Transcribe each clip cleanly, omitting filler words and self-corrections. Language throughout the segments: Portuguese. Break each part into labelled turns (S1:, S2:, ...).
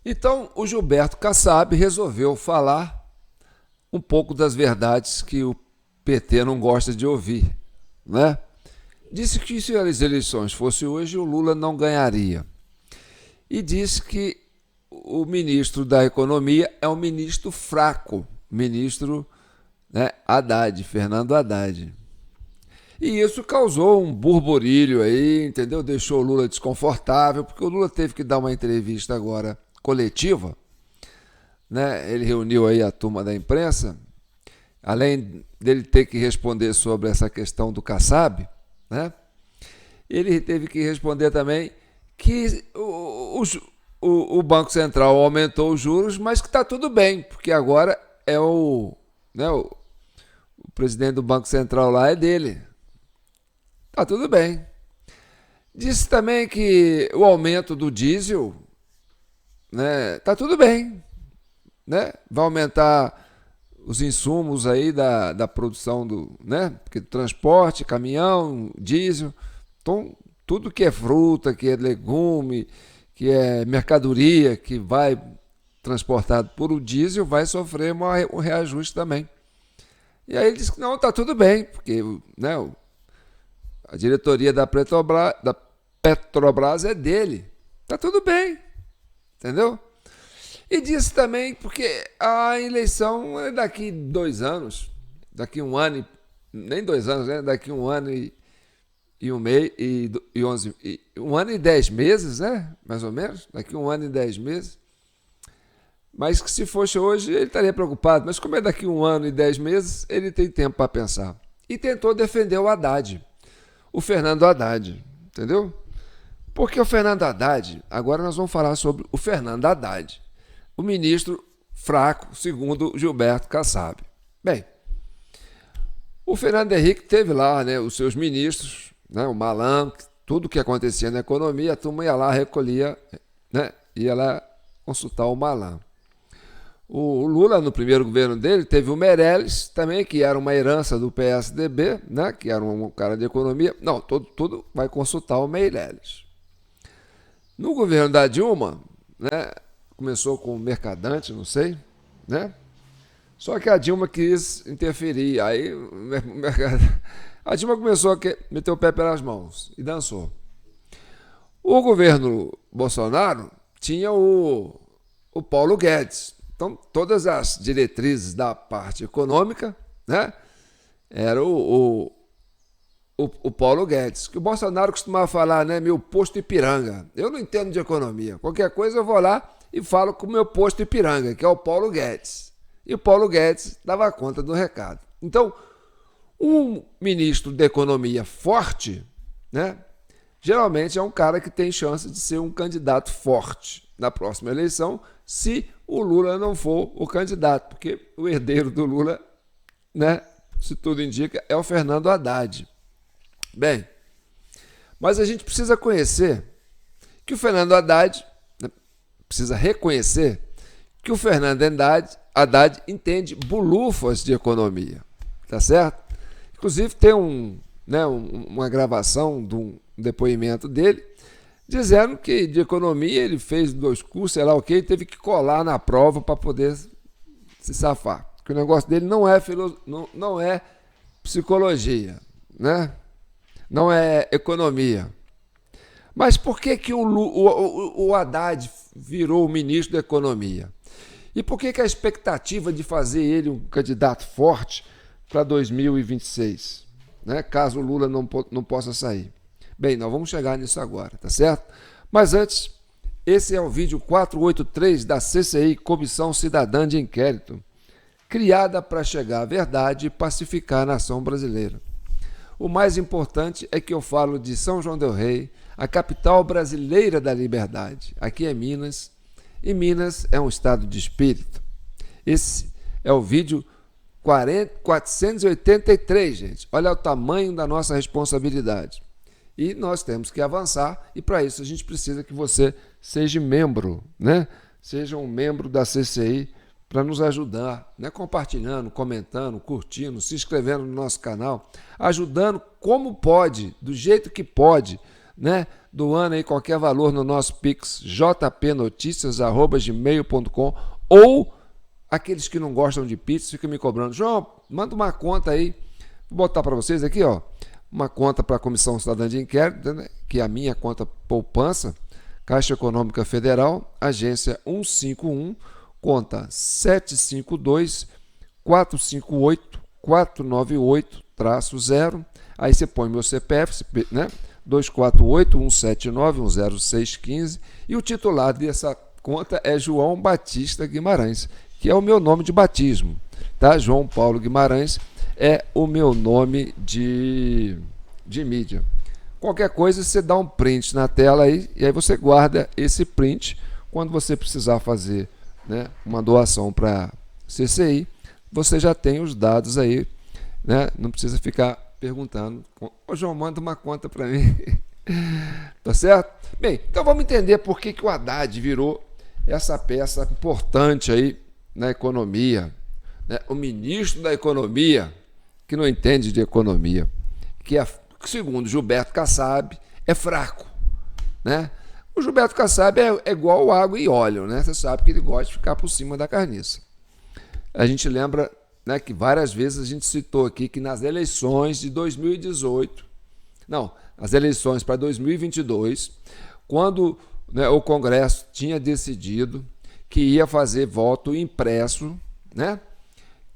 S1: Então, o Gilberto Kassab resolveu falar um pouco das verdades que o PT não gosta de ouvir, né? Disse que se as eleições fossem hoje, o Lula não ganharia. E disse que o ministro da Economia é um ministro fraco, ministro, né, Haddad, Fernando Haddad. E isso causou um burburilho aí, entendeu? Deixou o Lula desconfortável, porque o Lula teve que dar uma entrevista agora coletiva, né? Ele reuniu aí a turma da imprensa, além dele ter que responder sobre essa questão do Kassab, né? Ele teve que responder também que o Banco Central aumentou os juros, mas que está tudo bem, porque agora é né, o presidente do Banco Central lá é dele. Está tudo bem. Disse também que o aumento do diesel, né, tá tudo bem, né? Vai aumentar os insumos aí da produção né? Porque transporte, caminhão, diesel, então tudo que é fruta, que é legume, que é mercadoria que vai transportado por o diesel vai sofrer um reajuste também. E aí ele disse que não, tá tudo bem, porque, né, a diretoria da Petrobras é dele. Tá tudo bem, entendeu? E disse também porque a eleição é daqui 2 anos, daqui 1 ano, nem 2 anos, né? Daqui 1 ano e 1 mês, e 11, 1 ano e 10 meses, né? Mais ou menos, daqui 1 ano e 10 meses. Mas que se fosse hoje, ele estaria preocupado. Mas como é daqui 1 ano e 10 meses, ele tem tempo para pensar. E tentou defender o Haddad, o Fernando Haddad, entendeu? Porque o Fernando Haddad, agora nós vamos falar sobre o Fernando Haddad, o ministro fraco, segundo Gilberto Kassab. Bem, o Fernando Henrique teve lá, né, os seus ministros, né, o Malan, tudo que acontecia na economia, a turma ia lá, recolhia, né, ia lá consultar o Malan. O Lula, no primeiro governo dele, teve o Meirelles também, que era uma herança do PSDB, né, que era um cara de economia. Não, tudo vai consultar o Meirelles. No governo da Dilma, né, começou com o Mercadante, não sei, né? Só que a Dilma quis interferir. Aí a Dilma começou a meter o pé pelas mãos e dançou. O governo Bolsonaro tinha o Paulo Guedes. Então, todas as diretrizes da parte econômica, né, era o Paulo Guedes, que o Bolsonaro costumava falar, né, meu posto Ipiranga. Eu não entendo de economia. Qualquer coisa eu vou lá e falo com o meu posto Ipiranga, que é o Paulo Guedes. E o Paulo Guedes dava conta do recado. Então, um ministro da economia forte, né, geralmente é um cara que tem chance de ser um candidato forte na próxima eleição, se o Lula não for o candidato, porque o herdeiro do Lula, né, se tudo indica, é o Fernando Haddad. Bem, mas a gente precisa conhecer que o Fernando Haddad, né, precisa reconhecer que o Fernando Haddad entende bulufas de economia, tá certo? Inclusive tem uma gravação de um depoimento dele, dizendo que de economia ele fez 2 cursos, sei lá o que, teve que colar na prova para poder se safar. Que o negócio dele não é psicologia, né? Não é economia. Mas por que o Haddad virou o ministro da Economia? E por que a expectativa de fazer ele um candidato forte para 2026, né? Caso o Lula não possa sair? Bem, nós vamos chegar nisso agora, tá certo? Mas antes, esse é o vídeo 483 da CCI, Comissão Cidadã de Inquérito, criada para chegar à verdade e pacificar a nação brasileira. O mais importante é que eu falo de São João del Rei, a capital brasileira da liberdade. Aqui é Minas, e Minas é um estado de espírito. Esse é o vídeo 483, gente. Olha o tamanho da nossa responsabilidade. E nós temos que avançar, e para isso a gente precisa que você seja membro, né? Seja um membro da CCI para nos ajudar, né? Compartilhando, comentando, curtindo, se inscrevendo no nosso canal, ajudando como pode, do jeito que pode, né? Doando aí qualquer valor no nosso Pix, jpnoticias@gmail.com, ou aqueles que não gostam de Pix ficam me cobrando. João, manda uma conta aí. Vou botar para vocês aqui, ó, uma conta para a Comissão Cidadã de Inquérito, né? Que é a minha conta poupança, Caixa Econômica Federal, agência 151, conta 752-458-498-0. Aí você põe meu CPF, né? 248-179-10615, e o titular dessa conta é João Batista Guimarães, que é o meu nome de batismo, tá? João Paulo Guimarães é o meu nome de mídia. Qualquer coisa, você dá um print na tela aí, e aí você guarda esse print quando você precisar fazer, né, uma doação para CCI, você já tem os dados aí, né? Não precisa ficar perguntando, ô João, manda uma conta para mim. Tá certo? Bem, então vamos entender por que o Haddad virou essa peça importante aí na economia, né? O ministro da Economia, que não entende de economia, que é, segundo Gilberto Kassab, é fraco, né? O Gilberto Kassab é igual água e óleo, né? Você sabe que ele gosta de ficar por cima da carniça. A gente lembra, né, que várias vezes a gente citou aqui que nas eleições de 2018, não, as eleições para 2022, quando, né, o Congresso tinha decidido que ia fazer voto impresso, né,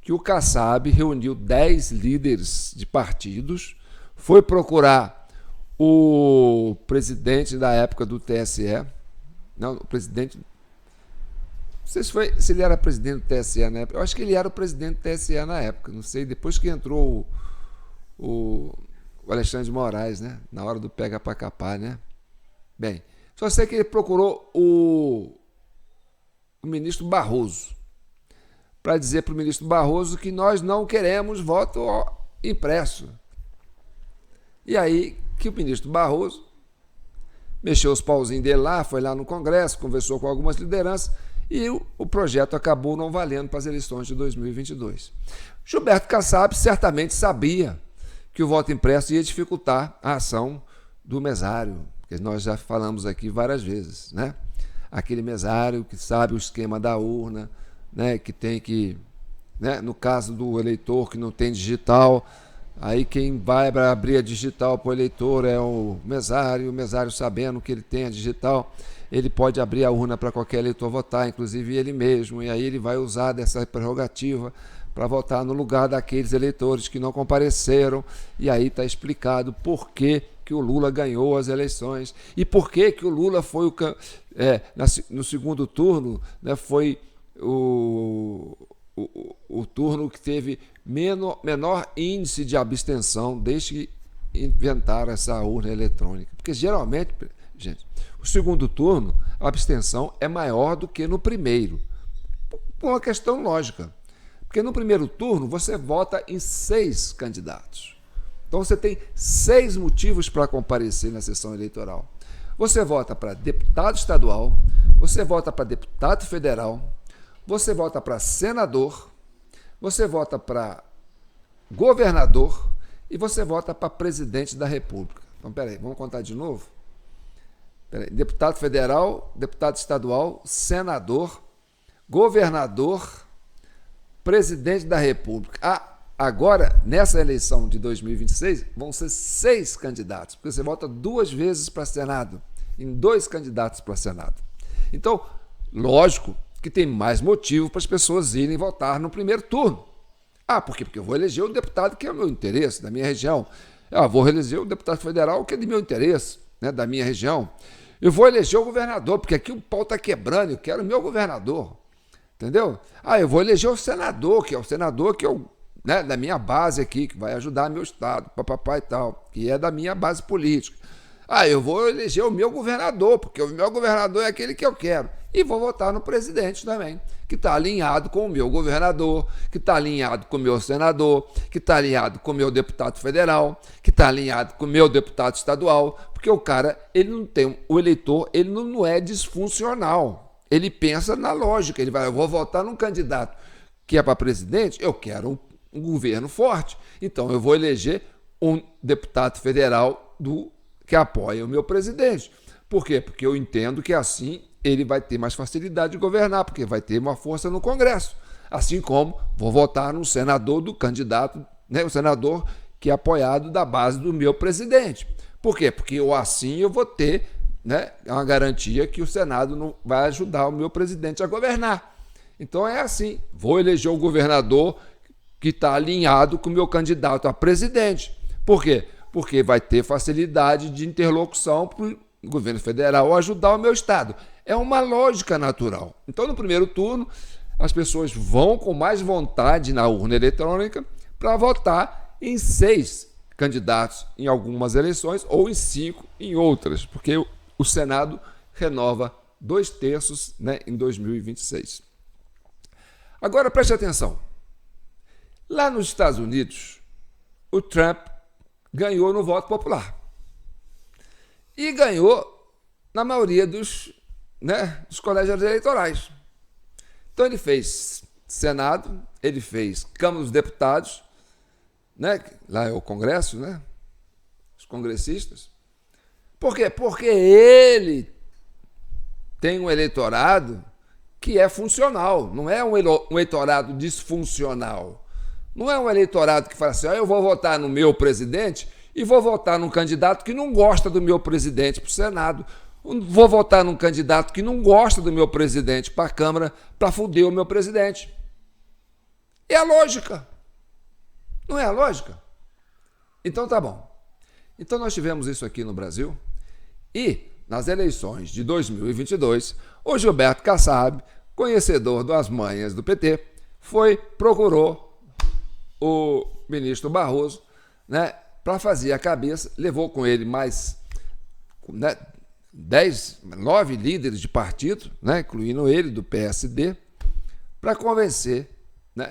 S1: que o Kassab reuniu 10 líderes de partidos, foi procurar o presidente da época do TSE, não, o presidente, não sei se ele era presidente do TSE na época, eu acho que ele era o presidente do TSE na época, não sei, depois que entrou o Alexandre de Moraes, né, na hora do pega pra capar, né. Bem, só sei que ele procurou o ministro Barroso para dizer para o ministro Barroso que nós não queremos voto impresso. E aí que o ministro Barroso mexeu os pauzinhos dele lá, foi lá no Congresso, conversou com algumas lideranças e o projeto acabou não valendo para as eleições de 2022. Gilberto Kassab certamente sabia que o voto impresso ia dificultar a ação do mesário, que nós já falamos aqui várias vezes, né? Aquele mesário que sabe o esquema da urna, né? Que tem que, né? No caso do eleitor que não tem digital, aí quem vai abrir a digital para o eleitor é o mesário sabendo que ele tem a digital, ele pode abrir a urna para qualquer eleitor votar, inclusive ele mesmo, e aí ele vai usar dessa prerrogativa para votar no lugar daqueles eleitores que não compareceram, e aí está explicado por que o Lula ganhou as eleições, e por que o Lula foi no segundo turno, né, foi o turno que teve menor índice de abstenção desde que inventaram essa urna eletrônica. Porque geralmente, gente, o segundo turno, a abstenção é maior do que no primeiro, por uma questão lógica. Porque no primeiro turno você vota em 6 candidatos. Então você tem 6 motivos para comparecer na sessão eleitoral. Você vota para deputado estadual, você vota para deputado federal, você vota para senador, você vota para governador e você vota para presidente da República. Então, peraí, vamos contar de novo? Peraí, deputado federal, deputado estadual, senador, governador, presidente da República. Agora, nessa eleição de 2026, vão ser 6 candidatos, porque você vota 2 vezes para Senado, em 2 candidatos para Senado. Então, lógico que tem mais motivo para as pessoas irem votar no primeiro turno. Por quê? Porque eu vou eleger o deputado que é o meu interesse, da minha região. Eu vou eleger o deputado federal que é de meu interesse, né, da minha região. Eu vou eleger o governador, porque aqui o pau está quebrando, eu quero o meu governador. Entendeu? Eu vou eleger o senador, que é o senador que eu, né, da minha base aqui, que vai ajudar meu estado, papapá e tal, que é da minha base política. Eu vou eleger o meu governador, porque o meu governador é aquele que eu quero. E vou votar no presidente também, que está alinhado com o meu governador, que está alinhado com o meu senador, que está alinhado com o meu deputado federal, que está alinhado com o meu deputado estadual, porque o cara, ele não tem, o eleitor, ele não é disfuncional. Ele pensa na lógica, ele vai, eu vou votar num candidato que é para presidente, eu quero um governo forte, então eu vou eleger um deputado federal que apoia o meu presidente. Por quê? Porque eu entendo que assim ele vai ter mais facilidade de governar, porque vai ter uma força no Congresso. Assim como vou votar no senador do candidato, né, o senador que é apoiado da base do meu presidente. Por quê? Porque assim eu vou ter, né, uma garantia que o Senado não vai ajudar o meu presidente a governar. Então é assim, vou eleger o governador que está alinhado com o meu candidato a presidente. Por quê? Porque vai ter facilidade de interlocução para o governo federal ajudar o meu estado. É uma lógica natural. Então, no primeiro turno, as pessoas vão com mais vontade na urna eletrônica para votar em 6 candidatos em algumas eleições ou em 5 em outras, porque o Senado renova 2/3, né, em 2026. Agora, preste atenção. Lá nos Estados Unidos, o Trump ganhou no voto popular. E ganhou na maioria dos colégios eleitorais. Então ele fez Senado, ele fez Câmara dos Deputados, né? Lá é o Congresso, né? Os congressistas. Por quê? Porque ele tem um eleitorado que é funcional, não é um eleitorado disfuncional. Não é um eleitorado que fala assim, eu vou votar no meu presidente e vou votar num candidato que não gosta do meu presidente para o Senado. Vou votar num candidato que não gosta do meu presidente para a Câmara para foder o meu presidente. É a lógica. Não é a lógica? Então tá bom. Então nós tivemos isso aqui no Brasil e nas eleições de 2022, o Gilberto Kassab, conhecedor das manhas do PT, procurou o ministro Barroso, né, para fazer a cabeça, levou com ele mais, né, 9 líderes de partido, né, incluindo ele, do PSD, para convencer, né,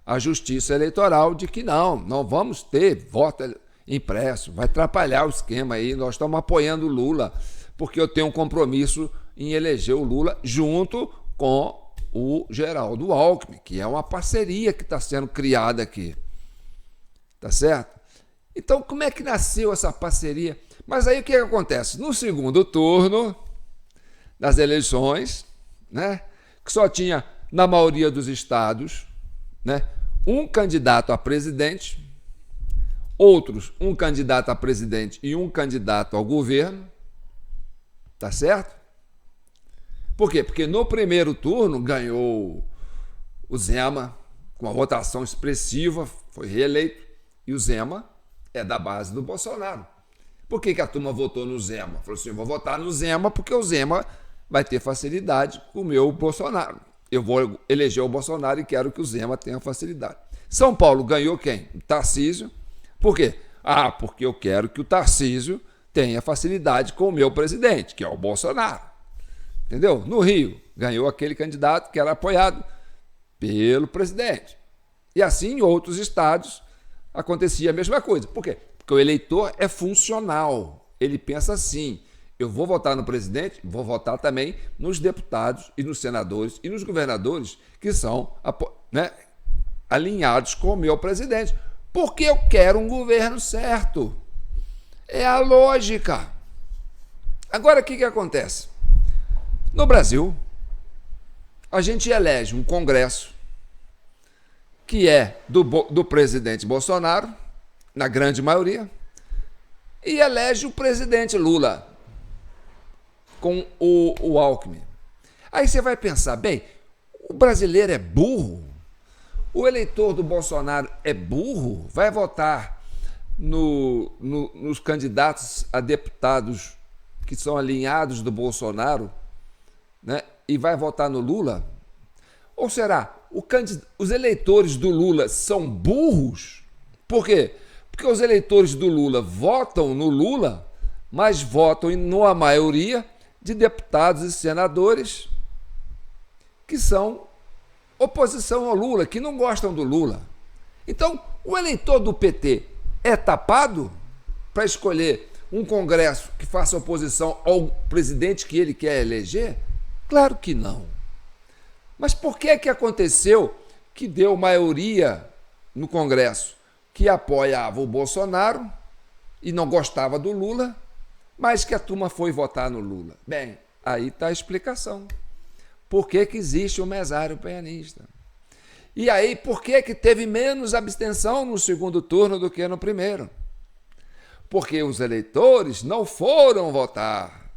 S1: a Justiça Eleitoral de que não vamos ter voto impresso, vai atrapalhar o esquema aí, nós estamos apoiando o Lula, porque eu tenho um compromisso em eleger o Lula junto com o Geraldo Alckmin, que é uma parceria que está sendo criada aqui. Tá certo? Então, como é que nasceu essa parceria? Mas aí o que acontece? No segundo turno das eleições, né, que só tinha, na maioria dos estados, né, um candidato a presidente, outros, um candidato a presidente e um candidato ao governo, tá certo? Por quê? Porque no primeiro turno ganhou o Zema, com uma votação expressiva, foi reeleito, e o Zema é da base do Bolsonaro. Por que a turma votou no Zema? Falou assim, eu vou votar no Zema porque o Zema vai ter facilidade com o meu Bolsonaro. Eu vou eleger o Bolsonaro e quero que o Zema tenha facilidade. São Paulo ganhou quem? O Tarcísio. Por quê? Porque eu quero que o Tarcísio tenha facilidade com o meu presidente, que é o Bolsonaro. Entendeu? No Rio, ganhou aquele candidato que era apoiado pelo presidente. E assim em outros estados acontecia a mesma coisa. Por quê? Porque o eleitor é funcional. Ele pensa assim, eu vou votar no presidente, vou votar também nos deputados e nos senadores e nos governadores que são, né, alinhados com o meu presidente. Porque eu quero um governo certo. É a lógica. Agora, o que acontece? No Brasil, a gente elege um Congresso que é do presidente Bolsonaro, na grande maioria, e elege o presidente Lula com o Alckmin. Aí você vai pensar, bem, o brasileiro é burro? O eleitor do Bolsonaro é burro? Vai votar nos candidatos a deputados que são alinhados do Bolsonaro, né, e vai votar no Lula? Ou será os eleitores do Lula são burros? Por quê? Porque os eleitores do Lula votam no Lula, mas votam numa maioria de deputados e senadores que são oposição ao Lula, que não gostam do Lula. Então, o eleitor do PT é tapado para escolher um Congresso que faça oposição ao presidente que ele quer eleger? Claro que não. Mas por que aconteceu que deu maioria no Congresso que apoiava o Bolsonaro e não gostava do Lula, mas que a turma foi votar no Lula. Bem, aí está a explicação. Por que que existe o mesário penhanista? E aí, por que que teve menos abstenção no segundo turno do que no primeiro? Porque os eleitores não foram votar,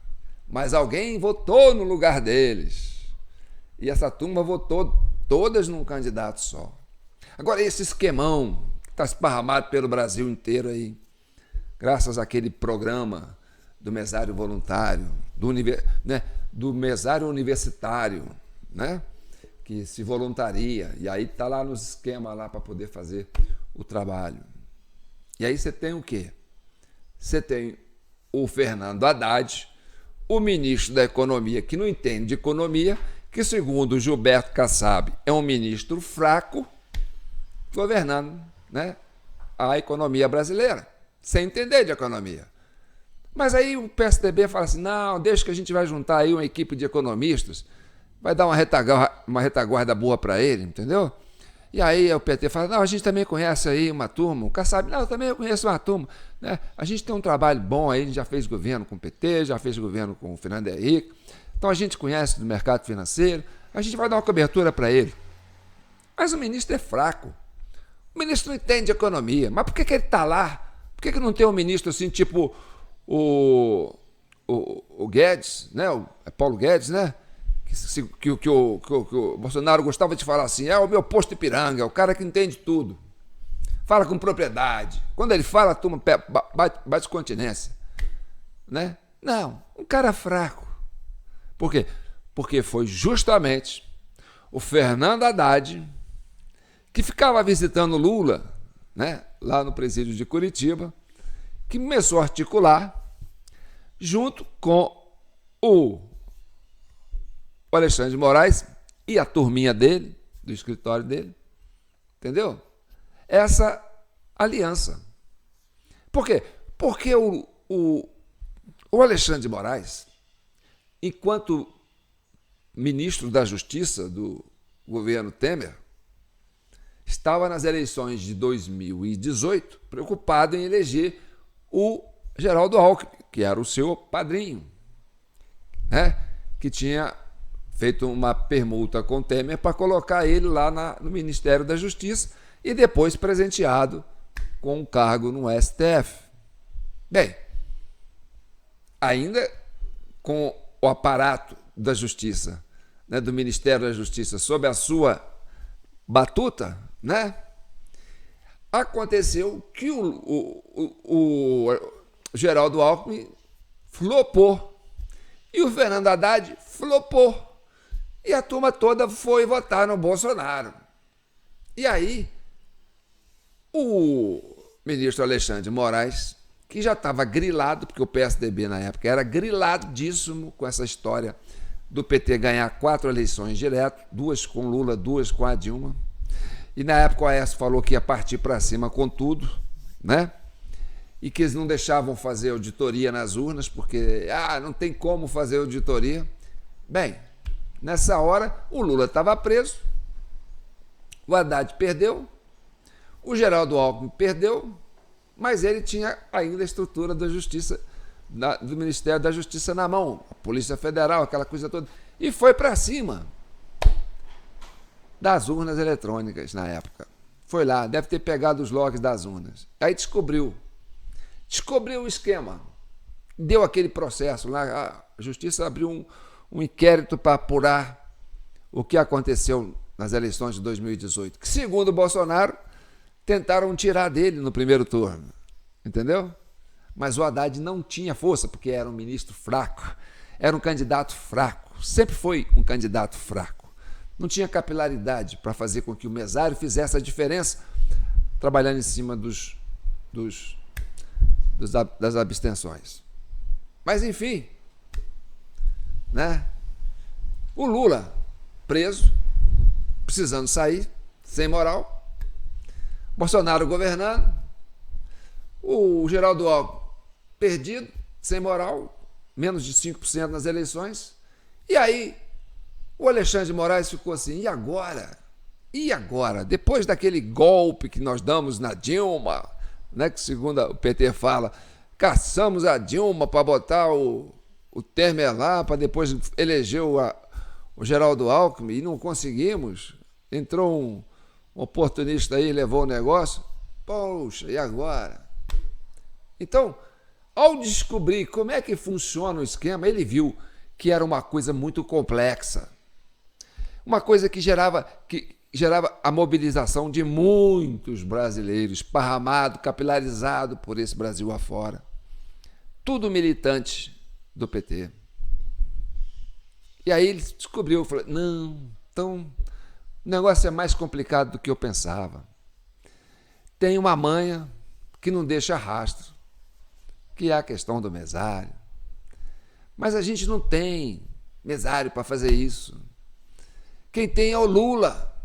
S1: mas alguém votou no lugar deles. E essa turma votou todas num candidato só. Agora, esse esquemão que está esparramado pelo Brasil inteiro aí, graças àquele programa do mesário voluntário, do mesário universitário, né? Que se voluntaria, e aí está lá nos esquemas lá para poder fazer o trabalho. E aí você tem o quê? Você tem o Fernando Haddad, o ministro da Economia, que não entende de economia, que segundo o Gilberto Kassab é um ministro fraco, governando, né, a economia brasileira, sem entender de economia. Mas aí o PSDB fala assim, não, deixa que a gente vai juntar aí uma equipe de economistas, vai dar uma retaguarda boa para ele, entendeu? E aí o PT fala, não, a gente também conhece aí uma turma, o Kassab, não, eu também conheço uma turma, né? A gente tem um trabalho bom aí, a gente já fez governo com o PT, já fez governo com o Fernando Henrique, então a gente conhece do mercado financeiro, a gente vai dar uma cobertura para ele. Mas o ministro é fraco, o ministro não entende de economia, mas por que ele está lá? Por que não tem um ministro assim, tipo o Guedes, né? É Paulo Guedes, né? Que o Bolsonaro gostava de falar assim, é o meu posto Ipiranga, é o cara que entende tudo. Fala com propriedade. Quando ele fala, a turma bate continência. Né? Não, um cara fraco. Por quê? Porque foi justamente o Fernando Haddad que ficava visitando Lula, né, lá no presídio de Curitiba, que começou a articular junto com o Alexandre de Moraes e a turminha dele, do escritório dele, entendeu? Essa aliança. Por quê? Porque o Alexandre de Moraes, enquanto ministro da Justiça do governo Temer, estava nas eleições de 2018 preocupado em eleger o Geraldo Alckmin, que era o seu padrinho, né? Que tinha feito uma permuta com Temer para colocar ele lá no Ministério da Justiça e depois presenteado com um cargo no STF. Bem, ainda com o aparato da Justiça, né, do Ministério da Justiça, sob a sua batuta, né? Aconteceu que o Geraldo Alckmin flopou e o Fernando Haddad flopou. E a turma toda foi votar no Bolsonaro. E aí, o ministro Alexandre de Moraes, que já estava grilado, porque o PSDB na época era griladíssimo com essa história do PT ganhar 4 eleições direto, 2 com Lula, 2 com a Dilma. E na época o Aécio falou que ia partir para cima com tudo, né? E que eles não deixavam fazer auditoria nas urnas, porque não tem como fazer auditoria. Bem, nessa hora o Lula estava preso, o Haddad perdeu, o Geraldo Alckmin perdeu, mas ele tinha ainda a estrutura da Justiça, do Ministério da Justiça na mão, a Polícia Federal, aquela coisa toda, e foi para cima das urnas eletrônicas na época. Foi lá, deve ter pegado os logs das urnas. Aí descobriu o esquema, deu aquele processo lá, a Justiça abriu um inquérito para apurar o que aconteceu nas eleições de 2018, que segundo o Bolsonaro, tentaram tirar dele no primeiro turno, entendeu? Mas o Haddad não tinha força, porque era um ministro fraco, era um candidato fraco, sempre foi um candidato fraco. Não tinha capilaridade para fazer com que o mesário fizesse a diferença, trabalhando em cima das abstenções. Mas, enfim, né? O Lula preso, precisando sair, sem moral, Bolsonaro governando, o Geraldo Alckmin perdido, sem moral, menos de 5% nas eleições, e aí o Alexandre de Moraes ficou assim, e agora? E agora? Depois daquele golpe que nós damos na Dilma, né, que segundo o PT fala caçamos a Dilma para botar o Temer lá, para depois eleger o Geraldo Alckmin, e não conseguimos. Entrou um oportunista aí e levou o negócio. Poxa, e agora? Então, ao descobrir como é que funciona o esquema, ele viu que era uma coisa muito complexa. Uma coisa que gerava a mobilização de muitos brasileiros, esparramado, capilarizado por esse Brasil afora. Tudo militante do PT. E aí ele descobriu, falou, não, então o negócio é mais complicado do que eu pensava. Tem uma manha que não deixa rastro, que é a questão do mesário. Mas a gente não tem mesário para fazer isso. Quem tem é o Lula.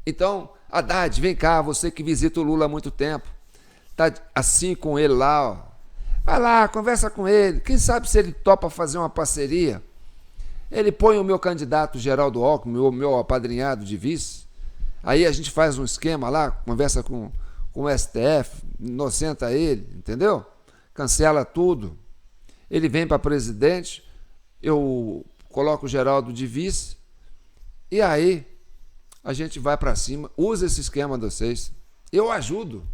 S1: Então, Haddad, vem cá, você que visita o Lula há muito tempo, tá assim com ele lá, ó. Vai lá, conversa com ele. Quem sabe se ele topa fazer uma parceria? Ele põe o meu candidato Geraldo Alckmin, o meu apadrinhado de vice. Aí a gente faz um esquema lá, conversa com o STF, inocenta ele, entendeu? Cancela tudo. Ele vem para presidente, eu coloco o Geraldo de vice, e aí a gente vai para cima, usa esse esquema de vocês. Eu ajudo.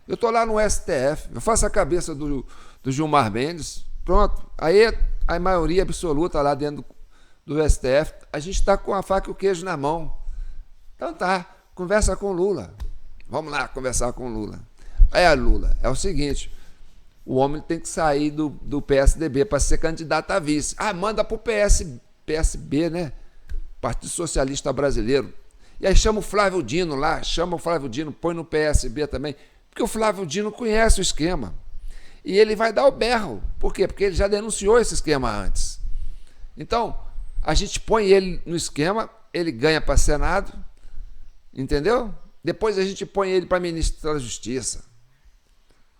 S1: Eu estou lá no STF, eu faço a cabeça do Gilmar Mendes, pronto. Aí a maioria absoluta lá dentro do STF, a gente está com a faca e o queijo na mão. Então tá, conversa com o Lula. Vamos lá conversar com o Lula. Lula, é o seguinte, o homem tem que sair do PSDB para ser candidato a vice. Manda para o PSB, né? Partido Socialista Brasileiro. E aí chama o Flávio Dino lá, põe no PSB também, porque o Flávio Dino conhece o esquema. E ele vai dar o berro. Por quê? Porque ele já denunciou esse esquema antes. Então, a gente põe ele no esquema, ele ganha para Senado, entendeu? Depois a gente põe ele para ministro da Justiça.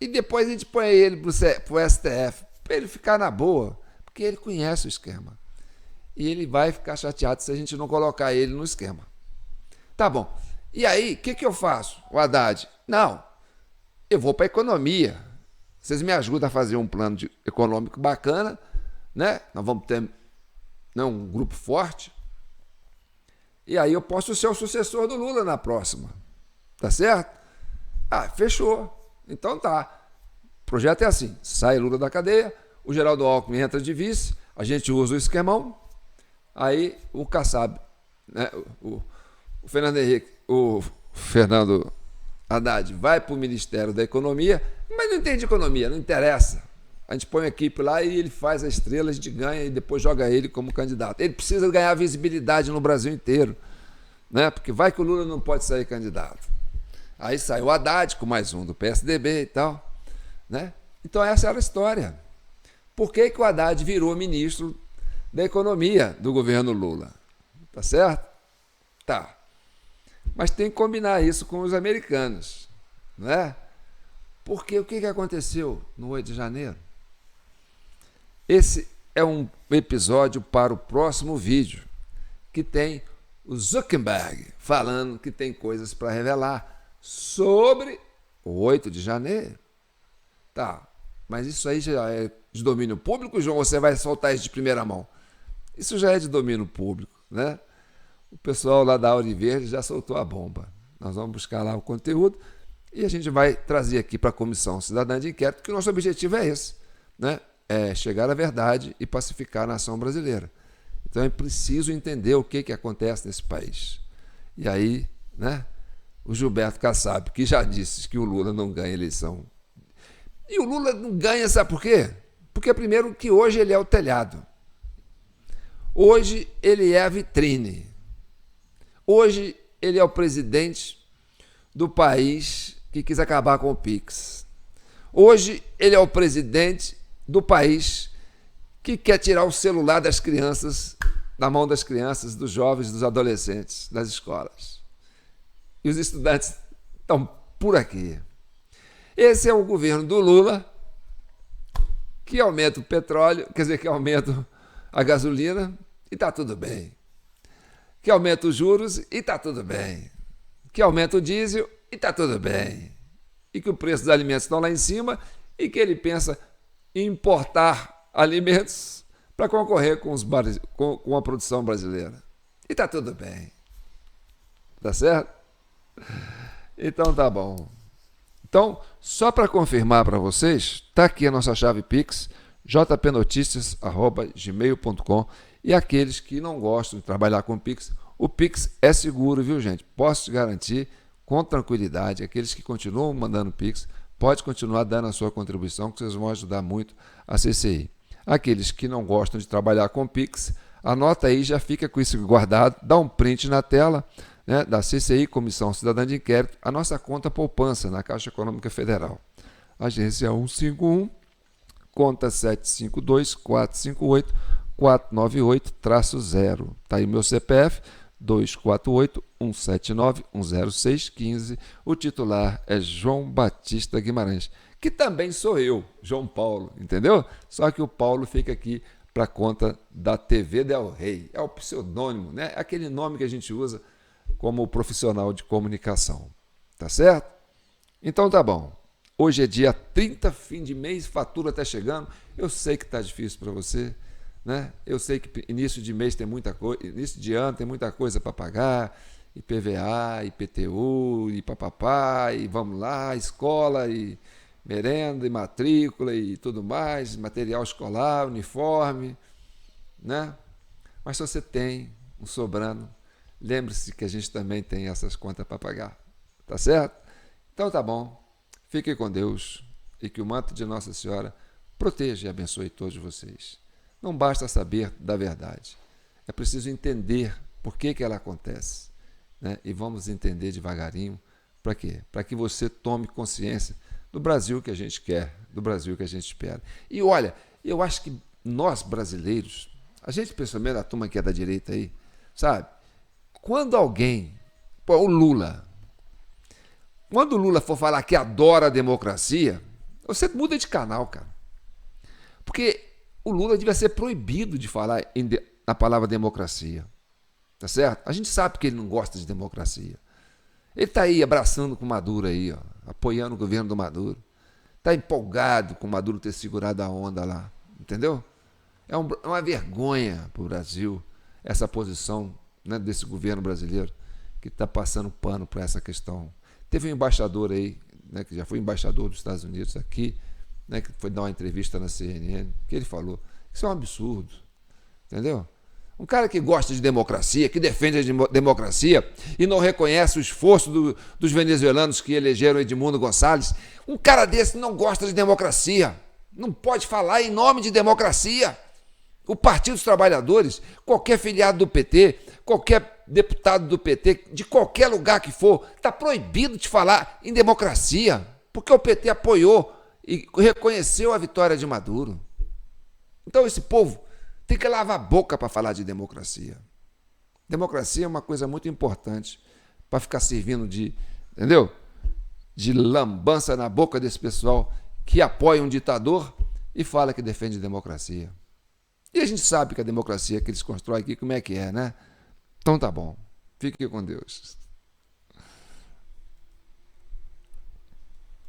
S1: E depois a gente põe ele para o STF, para ele ficar na boa, porque ele conhece o esquema. E ele vai ficar chateado se a gente não colocar ele no esquema. Tá bom. E aí, o que eu faço, o Haddad? Não, eu vou para a economia. Vocês me ajudam a fazer um plano econômico bacana, né? Nós vamos ter um grupo forte. E aí eu posso ser o sucessor do Lula na próxima. Tá certo? Fechou. Então tá. O projeto é assim: sai Lula da cadeia, o Geraldo Alckmin entra de vice, a gente usa o esquemão, aí o Kassab, né? O Fernando Haddad vai para o Ministério da Economia, mas não entende economia, não interessa. A gente põe a equipe lá e ele faz a estrela, a gente ganha e depois joga ele como candidato. Ele precisa ganhar visibilidade no Brasil inteiro, né? Porque vai que o Lula não pode sair candidato. Aí sai o Haddad com mais um do PSDB e tal, né? Então essa era a história. Por que o Haddad virou ministro da Economia do governo Lula? Tá certo? Tá. Mas tem que combinar isso com os americanos, né? Porque o que aconteceu no 8 de janeiro? Esse é um episódio para o próximo vídeo, que tem o Zuckerberg falando que tem coisas para revelar sobre o 8 de janeiro. Tá, mas isso aí já é de domínio público, João? Você vai soltar isso de primeira mão? Isso já é de domínio público, né? O pessoal lá da Auri Verde já soltou a bomba. Nós vamos buscar lá o conteúdo e a gente vai trazer aqui para a Comissão Cidadã de Inquérito, que o nosso objetivo é esse, né? É chegar à verdade e pacificar a nação brasileira. Então é preciso entender o que acontece nesse país. E aí, né? O Gilberto Kassab, que já disse que o Lula não ganha eleição. E o Lula não ganha, sabe por quê? Porque, primeiro, que hoje ele é o telhado. Hoje ele é a vitrine. Hoje ele é o presidente do país que quis acabar com o Pix. Hoje ele é o presidente do país que quer tirar o celular das crianças, da mão das crianças, dos jovens, dos adolescentes, das escolas. E os estudantes estão por aqui. Esse é o governo do Lula, que aumenta o petróleo, quer dizer, que aumenta a gasolina e está tudo bem. Que aumenta os juros e está tudo bem. Que aumenta o diesel e está tudo bem. E que o preço dos alimentos estão lá em cima e que ele pensa em importar alimentos para concorrer com a produção brasileira. E tá tudo bem. Tá certo? Então tá bom. Então, só para confirmar para vocês, tá aqui a nossa chave Pix, jpnoticias@gmail.com, e aqueles que não gostam de trabalhar com Pix, o Pix é seguro, viu, gente? Posso te garantir com tranquilidade, aqueles que continuam mandando Pix, pode continuar dando a sua contribuição, que vocês vão ajudar muito a CCI. Aqueles que não gostam de trabalhar com Pix, anota aí, já fica com isso guardado, dá um print na tela, né, da CCI, Comissão Cidadã de Inquérito, a nossa conta poupança na Caixa Econômica Federal. Agência 151, conta 752-458-498-0. Está aí meu CPF, 248-179-10615. O titular é João Batista Guimarães, que também sou eu, João Paulo, entendeu? Só que o Paulo fica aqui para conta da TV Del Rey. É o pseudônimo, né? Aquele nome que a gente usa como profissional de comunicação. Tá certo? Então tá bom. Hoje é dia 30, fim de mês, fatura está chegando. Eu sei que está difícil para você, né? Eu sei que início de mês tem muita coisa, início de ano tem muita coisa para pagar, IPVA, IPTU, e papapá, e vamos lá, escola, e merenda, e matrícula, e tudo mais, material escolar, uniforme, né? Mas se você tem um sobrando, lembre-se que a gente também tem essas contas para pagar, tá certo? Então tá bom. Fiquem com Deus e que o manto de Nossa Senhora proteja e abençoe todos vocês. Não basta saber da verdade, é preciso entender por que ela acontece, né? E vamos entender devagarinho. Para quê? Para que você tome consciência do Brasil que a gente quer, do Brasil que a gente espera. E olha, eu acho que nós brasileiros, a gente, principalmente a turma que é da direita aí, sabe? Quando alguém, o Lula, quando o Lula for falar que adora a democracia, você muda de canal, cara. Porque o Lula devia ser proibido de falar na palavra democracia. Tá certo? A gente sabe que ele não gosta de democracia. Ele está aí abraçando com o Maduro aí, ó, apoiando o governo do Maduro. Está empolgado com o Maduro ter segurado a onda lá. Entendeu? É uma vergonha para o Brasil essa posição, né, desse governo brasileiro que está passando pano para essa questão. Teve um embaixador aí, né, que já foi embaixador dos Estados Unidos aqui, né, que foi dar uma entrevista na CNN, que ele falou que isso é um absurdo, entendeu? Um cara que gosta de democracia, que defende a democracia e não reconhece o esforço dos venezuelanos que elegeram Edmundo Gonçalves, um cara desse não gosta de democracia, não pode falar em nome de democracia. O Partido dos Trabalhadores, qualquer filiado do PT, qualquer deputado do PT, de qualquer lugar que for, está proibido de falar em democracia, porque o PT apoiou e reconheceu a vitória de Maduro. Então esse povo tem que lavar a boca para falar de democracia. Democracia é uma coisa muito importante para ficar servindo entendeu? De lambança na boca desse pessoal que apoia um ditador e fala que defende democracia. E a gente sabe que a democracia que eles constroem aqui, como é que é, né? Então tá bom. Fique com Deus.